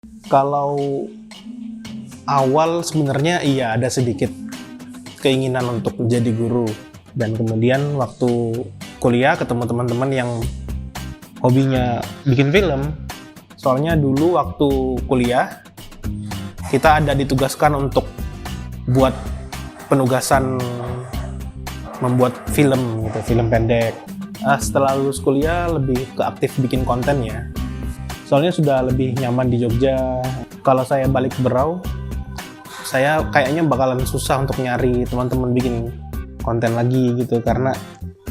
Kalau awal sebenarnya iya ada sedikit keinginan untuk menjadi guru, dan kemudian waktu kuliah ketemu teman-teman yang hobinya bikin film. Soalnya dulu waktu kuliah kita ada ditugaskan untuk buat penugasan membuat film gitu, film pendek. Setelah lulus kuliah lebih ke aktif bikin konten ya. Soalnya sudah lebih nyaman di Jogja. Kalau saya balik ke Berau, saya kayaknya bakalan susah untuk nyari teman-teman bikin konten lagi gitu, karena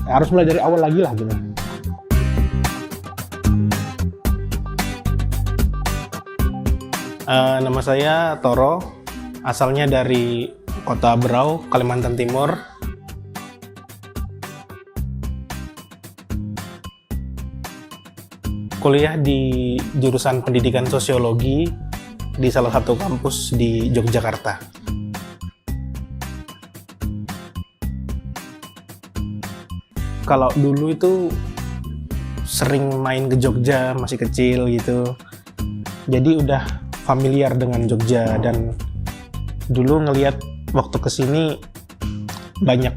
harus mulai dari awal lagi lah gitu. Nama saya Toro, asalnya dari kota Berau, Kalimantan Timur. Kuliah di jurusan pendidikan sosiologi di salah satu kampus di Yogyakarta. Kalau dulu itu sering main ke Jogja, masih kecil gitu. Jadi udah familiar dengan Jogja, dan dulu ngelihat waktu kesini banyak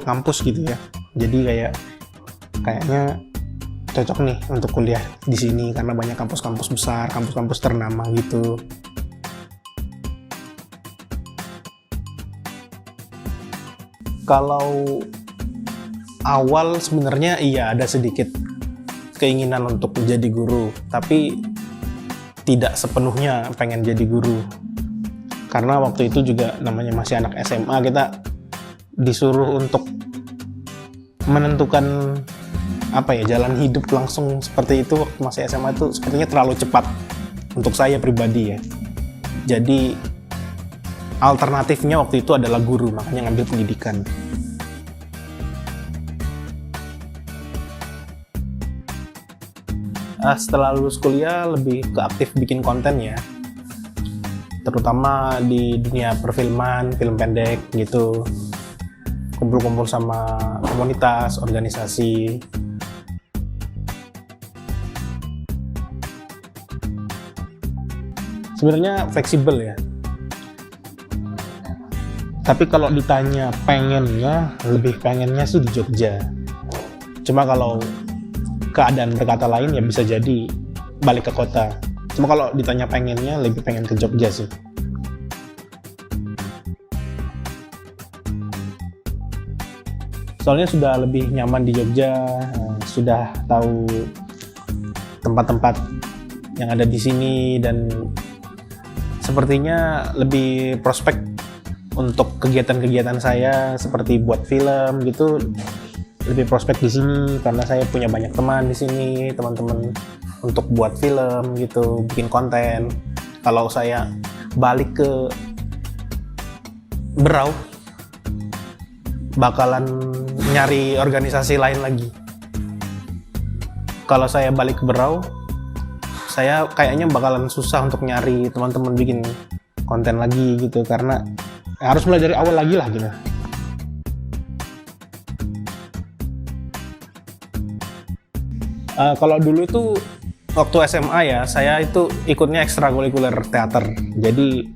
kampus gitu ya. Jadi kayaknya cocok nih untuk kuliah di sini karena banyak kampus-kampus besar, kampus-kampus ternama gitu. Kalau awal sebenarnya iya ada sedikit keinginan untuk menjadi guru, tapi tidak sepenuhnya pengen jadi guru. Karena waktu itu juga namanya masih anak SMA, kita disuruh untuk menentukan jalan hidup langsung seperti itu waktu masih SMA itu sepertinya terlalu cepat untuk saya pribadi ya. Jadi alternatifnya waktu itu adalah guru, makanya ngambil pendidikan. Setelah lulus kuliah lebih ke aktif bikin konten ya, terutama di dunia perfilman, film pendek gitu. Kumpul-kumpul sama komunitas, organisasi. Sebenarnya fleksibel ya. Tapi kalau ditanya lebih pengennya sih di Jogja. Cuma kalau keadaan berkata lain ya bisa jadi balik ke kota. Cuma kalau ditanya pengennya, lebih pengen ke Jogja sih. Soalnya sudah lebih nyaman di Jogja, sudah tahu tempat-tempat yang ada di sini, dan sepertinya lebih prospek untuk kegiatan-kegiatan saya seperti buat film gitu, lebih prospek di sini karena saya punya banyak teman di sini, teman-teman untuk buat film gitu, bikin konten. Kalau saya balik ke Berau, bakalan nyari organisasi lain lagi. Kalau saya balik ke Berau, saya kayaknya bakalan susah untuk nyari teman-teman bikin konten lagi gitu, karena harus mulai dari awal lagi lah gitu. Kalau dulu itu waktu SMA ya, saya itu ikutnya ekstrakurikuler teater. Jadi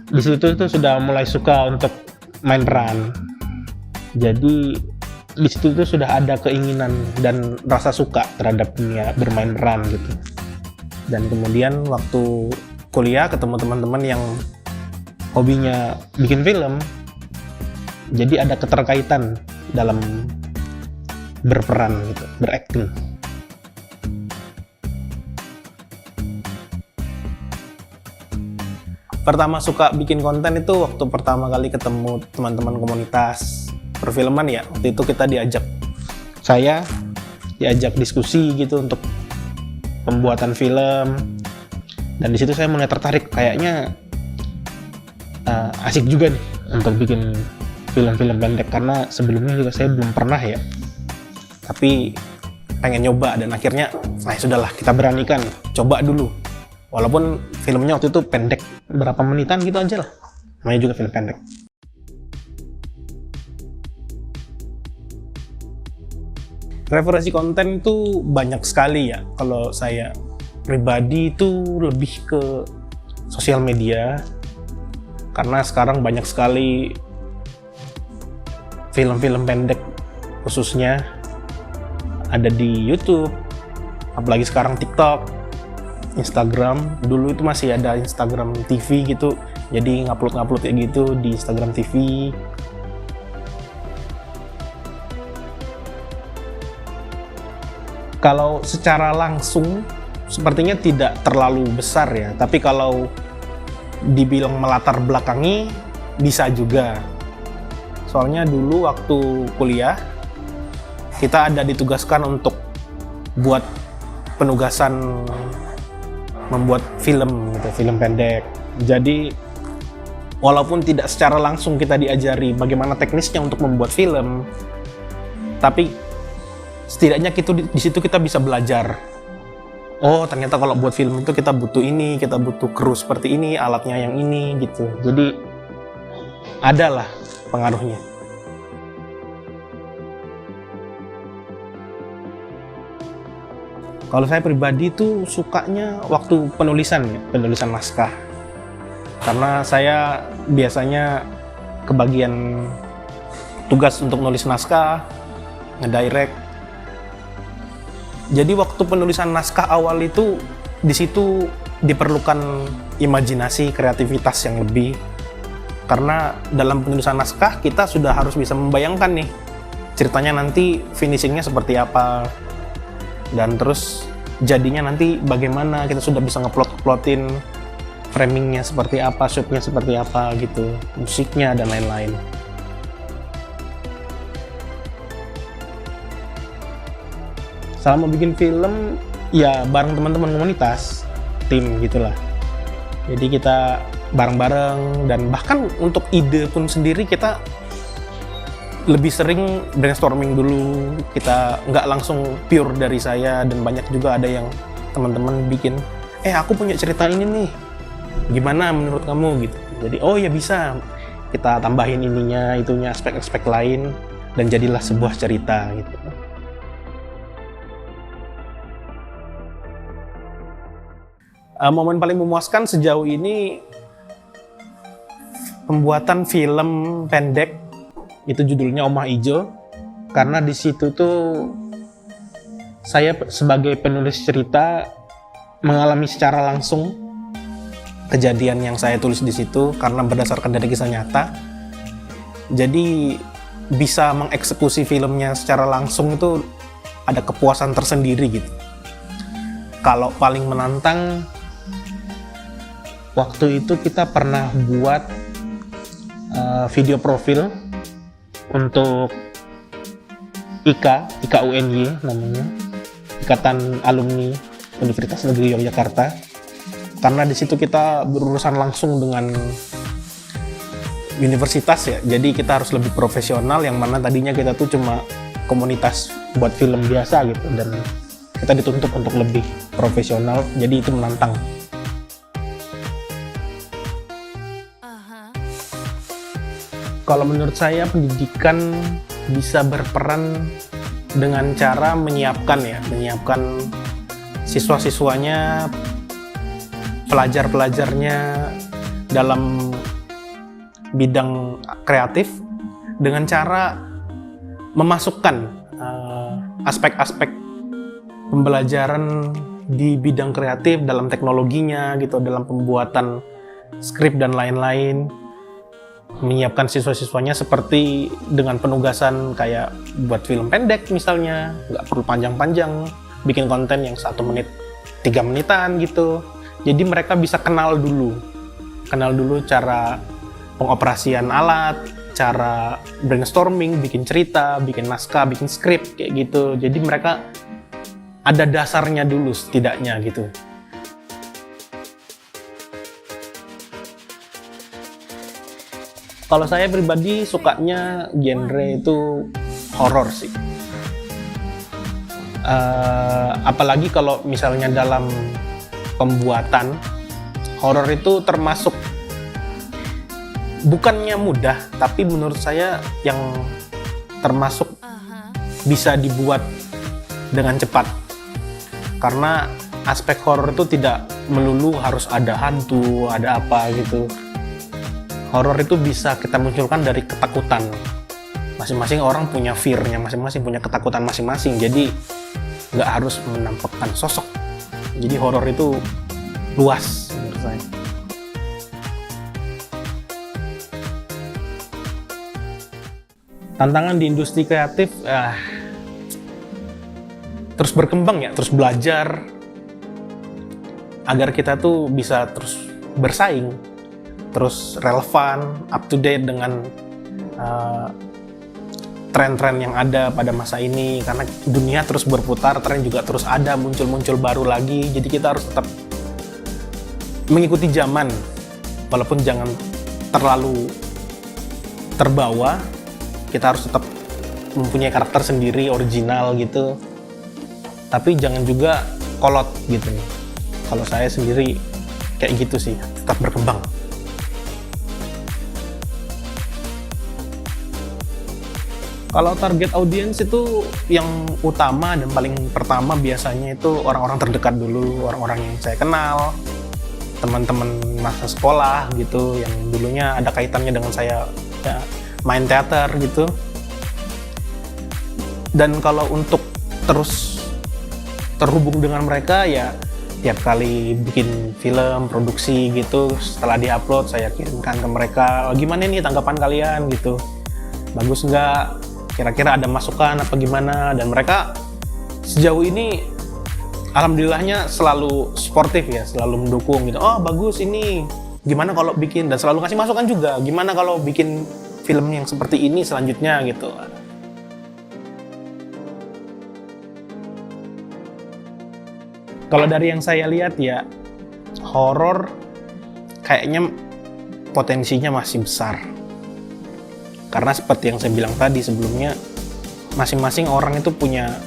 di situ itu sudah mulai suka untuk main peran. Jadi di situ itu sudah ada keinginan dan rasa suka terhadap dunia bermain peran gitu. Dan kemudian waktu kuliah ketemu teman-teman yang hobinya bikin film, jadi ada keterkaitan dalam berperan gitu, berakting. Pertama suka bikin konten itu waktu pertama kali ketemu teman-teman komunitas perfilman ya. Waktu itu saya diajak diskusi gitu untuk pembuatan film, dan di situ saya mulai tertarik, kayaknya asik juga nih untuk bikin film-film pendek, karena sebelumnya juga saya belum pernah ya, tapi pengen nyoba, dan akhirnya sudahlah kita beranikan coba dulu, walaupun filmnya waktu itu pendek berapa menitan gitu aja lah, namanya juga film pendek. Referensi konten itu banyak sekali ya kalau saya pribadi itu lebih ke sosial media, karena sekarang banyak sekali film-film pendek khususnya ada di YouTube, apalagi sekarang TikTok, Instagram. Dulu itu masih ada Instagram TV gitu, jadi ngupload kayak gitu di Instagram TV. Kalau secara langsung sepertinya tidak terlalu besar ya, tapi kalau dibilang melatar belakangi bisa juga. Soalnya dulu waktu kuliah kita ada ditugaskan untuk buat penugasan membuat film gitu, film pendek. Jadi walaupun tidak secara langsung kita diajari bagaimana teknisnya untuk membuat film, tapi setidaknya di situ kita bisa belajar. Oh, ternyata kalau buat film itu kita butuh ini, kita butuh kru seperti ini, alatnya yang ini gitu. Jadi adalah pengaruhnya. Kalau saya pribadi tuh sukanya waktu penulisan naskah. Karena saya biasanya kebagian tugas untuk nulis naskah, ngedirect. Jadi waktu penulisan naskah awal itu di situ diperlukan imajinasi, kreativitas yang lebih. Karena dalam penulisan naskah kita sudah harus bisa membayangkan nih ceritanya nanti finishingnya seperti apa. Dan terus jadinya nanti bagaimana, kita sudah bisa ngeplot-plotin framingnya seperti apa, shootnya seperti apa gitu, musiknya dan lain-lain. Selama bikin film ya bareng teman-teman komunitas, tim gitulah. Jadi kita bareng-bareng, dan bahkan untuk ide pun sendiri kita lebih sering brainstorming dulu. Kita nggak langsung pure dari saya, dan banyak juga ada yang teman-teman bikin, aku punya cerita ini nih, gimana menurut kamu gitu. Jadi oh ya bisa, kita tambahin ininya, itunya, aspek-aspek lain, dan jadilah sebuah cerita gitu. Momen paling memuaskan sejauh ini pembuatan film pendek, itu judulnya Omah Ijo, karena di situ tuh saya sebagai penulis cerita mengalami secara langsung kejadian yang saya tulis di situ, karena berdasarkan dari kisah nyata. Jadi bisa mengeksekusi filmnya secara langsung itu ada kepuasan tersendiri gitu. Kalau paling menantang, waktu itu kita pernah buat video profil untuk IKUNY namanya, Ikatan Alumni Universitas Negeri Yogyakarta. Karena di situ kita berurusan langsung dengan universitas ya, jadi kita harus lebih profesional, yang mana tadinya kita tuh cuma komunitas buat film biasa gitu, dan kita dituntut untuk lebih profesional, jadi itu menantang. Kalau menurut saya pendidikan bisa berperan dengan cara menyiapkan siswa-siswanya, pelajar-pelajarnya dalam bidang kreatif, dengan cara memasukkan aspek-aspek pembelajaran di bidang kreatif dalam teknologinya gitu, dalam pembuatan skrip dan lain-lain. Menyiapkan siswa-siswanya seperti dengan penugasan kayak buat film pendek misalnya, nggak perlu panjang-panjang, bikin konten yang 1 menit, 3 menitan gitu. Jadi mereka bisa kenal dulu cara pengoperasian alat, cara brainstorming, bikin cerita, bikin naskah, bikin skrip kayak gitu. Jadi mereka ada dasarnya dulu setidaknya gitu. Kalau saya pribadi sukanya genre itu horor sih. Apalagi kalau misalnya dalam pembuatan, horor itu termasuk bukannya mudah, tapi menurut saya yang termasuk bisa dibuat dengan cepat. Karena aspek horor itu tidak melulu harus ada hantu, ada apa gitu. Horor itu bisa kita munculkan dari ketakutan. Masing-masing orang punya fear-nya, masing-masing punya ketakutan masing-masing. Jadi nggak harus menampakkan sosok. Jadi horor itu luas menurut saya. Tantangan di industri kreatif terus berkembang ya, terus belajar agar kita tuh bisa terus bersaing, terus relevan, up to date dengan tren-tren yang ada pada masa ini, karena dunia terus berputar, tren juga terus ada, muncul-muncul baru lagi, jadi kita harus tetap mengikuti zaman, walaupun jangan terlalu terbawa, kita harus tetap mempunyai karakter sendiri, original gitu, tapi jangan juga kolot gitu nih. Kalau saya sendiri kayak gitu sih, tetap berkembang. Kalau target audiens itu yang utama dan paling pertama biasanya itu orang-orang terdekat dulu, orang-orang yang saya kenal, teman-teman masa sekolah gitu, yang dulunya ada kaitannya dengan saya ya, main teater gitu. Dan kalau untuk terus terhubung dengan mereka ya tiap kali bikin film, produksi gitu, setelah diupload saya kirimkan ke mereka, gimana nih tanggapan kalian gitu, bagus nggak, kira-kira ada masukan apa gimana. Dan mereka sejauh ini alhamdulillahnya selalu sportif ya, selalu mendukung gitu, oh bagus ini, gimana kalau bikin, dan selalu ngasih masukan juga, gimana kalau bikin film yang seperti ini selanjutnya gitu. Kalau dari yang saya lihat ya, horor kayaknya potensinya masih besar. Karena seperti yang saya bilang tadi sebelumnya, masing-masing orang itu punya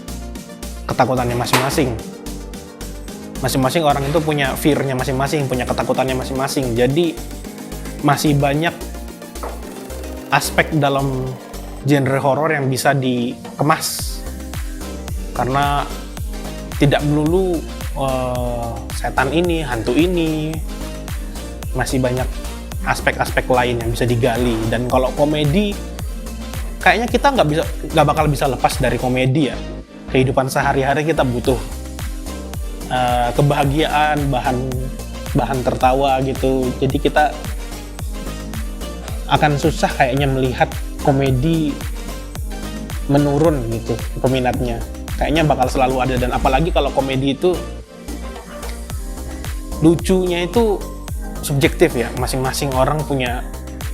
ketakutannya masing-masing. Masing-masing orang itu punya fear-nya masing-masing, punya ketakutannya masing-masing. Jadi masih banyak aspek dalam genre horor yang bisa dikemas. Karena tidak melulu setan ini, hantu ini, masih banyak aspek-aspek lain yang bisa digali. Dan kalau komedi, kayaknya kita nggak bakal bisa lepas dari komedi ya. Kehidupan sehari-hari kita butuh kebahagiaan, bahan tertawa gitu. Jadi kita akan susah kayaknya melihat komedi menurun gitu peminatnya. Kayaknya bakal selalu ada, dan apalagi kalau komedi itu lucunya itu subjektif ya, masing-masing orang punya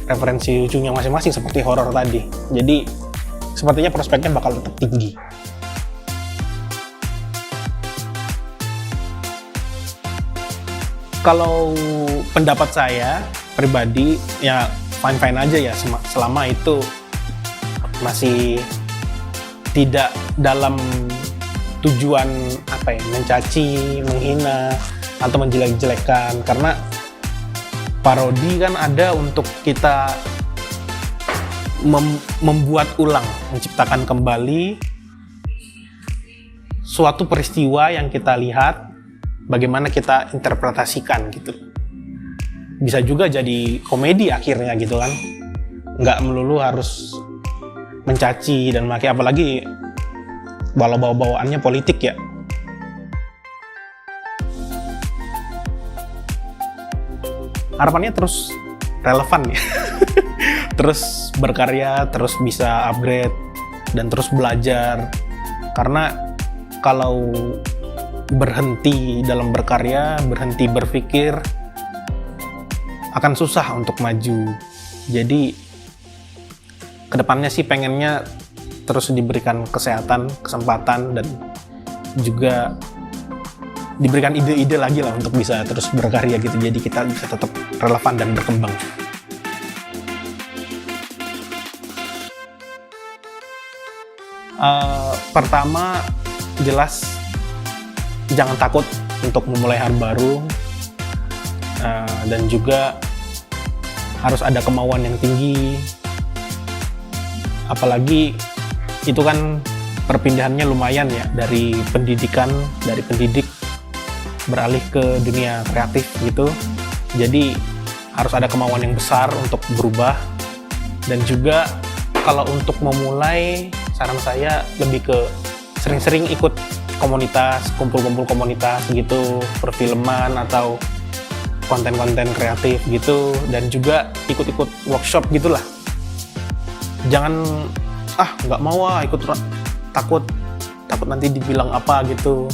referensi lucunya masing-masing seperti horor tadi. Jadi sepertinya prospeknya bakal tetap tinggi. Kalau pendapat saya pribadi ya fine-fine aja ya, selama itu masih tidak dalam tujuan apa ya, mencaci, menghina, atau menjelek-jelekan. Karena parodi kan ada untuk kita membuat ulang, menciptakan kembali suatu peristiwa yang kita lihat, bagaimana kita interpretasikan gitu. Bisa juga jadi komedi akhirnya gitu kan, nggak melulu harus mencaci dan maki, apalagi bawa-bawaannya politik ya. Harapannya terus relevan ya, terus berkarya, terus bisa upgrade, dan terus belajar. Karena kalau berhenti dalam berkarya, berhenti berpikir, akan susah untuk maju. Jadi kedepannya sih pengennya terus diberikan kesehatan, kesempatan, dan juga diberikan ide-ide lagi lah untuk bisa terus berkarya gitu. Jadi kita bisa tetap relevan dan berkembang. Pertama, jelas jangan takut untuk memulai hal baru, dan juga harus ada kemauan yang tinggi. Apalagi itu kan perpindahannya lumayan ya, dari pendidikan, dari pendidik beralih ke dunia kreatif gitu. Jadi harus ada kemauan yang besar untuk berubah. Dan juga kalau untuk memulai, saran saya lebih ke sering-sering ikut komunitas, kumpul-kumpul komunitas gitu, perfilman atau konten-konten kreatif gitu, dan juga ikut-ikut workshop gitulah. Jangan nggak mau ikut, takut nanti dibilang apa gitu.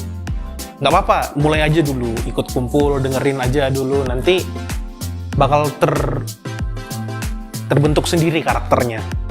Nggak apa-apa, mulai aja dulu, ikut kumpul, dengerin aja dulu, nanti bakal terbentuk sendiri karakternya.